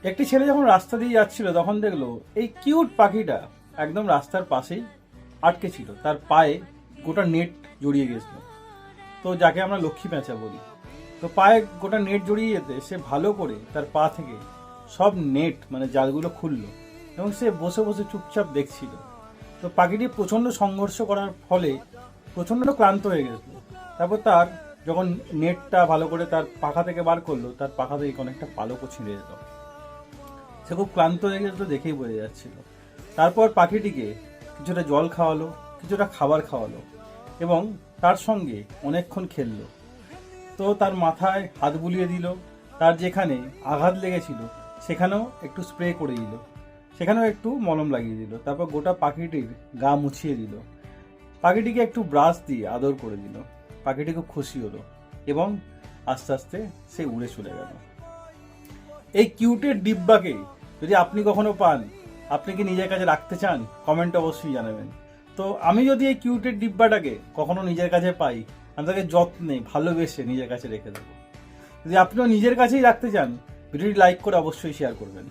একটি ছেলে যখন রাস্তা দিয়ে যাচ্ছিল তখন দেখলো এই কিউট পাখিটা একদম রাস্তার পাশেই আটকে ছিল, তার পায়ে গোটা নেট জড়িয়ে গেছিল। তো যাকে আমরা লক্ষ্মী পেঁচা বলি, তো পায়ে গোটা নেট জড়িয়ে যেতে সে ভালো করে তার পা থেকে সব নেট মানে জালগুলো খুললো এবং সে বসে বসে চুপচাপ দেখছিল। তো পাখিটি প্রচণ্ড সংঘর্ষ করার ফলে প্রচণ্ড ক্লান্ত হয়ে গেছিল। তারপর তার যখন নেটটা ভালো করে তার পাখা থেকে বার করলো, তার পাখা থেকে অনেকটা পালকও ছিঁড়ে যেত। সে খুব ক্লান্ত হয়ে গেছিল, দেখেই বোঝা যাচ্ছিল। তারপর পাখিটিকে কিছুটা জল খাওয়ালো, কিছুটা খাবার খাওয়ালো এবং তার সঙ্গে অনেকক্ষণ খেললো। তো তার মাথায় হাত বুলিয়ে দিল, তার যেখানে আঘাত লেগেছিল সেখানেও একটু স্প্রে করে দিল, সেখানেও একটু মলম লাগিয়ে দিল। তারপর গোটা পাখিটির গা মুছিয়ে দিল, পাখিটিকে একটু ব্রাশ দিয়ে আদর করে দিল। পাখিটি খুব খুশি হলো এবং আস্তে আস্তে সে উড়ে চলে গেল। এই কিউটের ডিব্বাকে যদি আপনি কখনো পান, আপনি কি নিজের কাছে রাখতে চান? কমেন্ট অবশ্যই জানাবেন। তো আমি যদি এই কিউটের ডিব্বাটাকে কখনো নিজের কাছে পাই, আমি তাকে যত্নে ভালোবেসে নিজের কাছে রেখে দেবো। যদি আপনিও নিজের কাছেই রাখতে চান, ভিডিওটি লাইক করে অবশ্যই শেয়ার করবেন।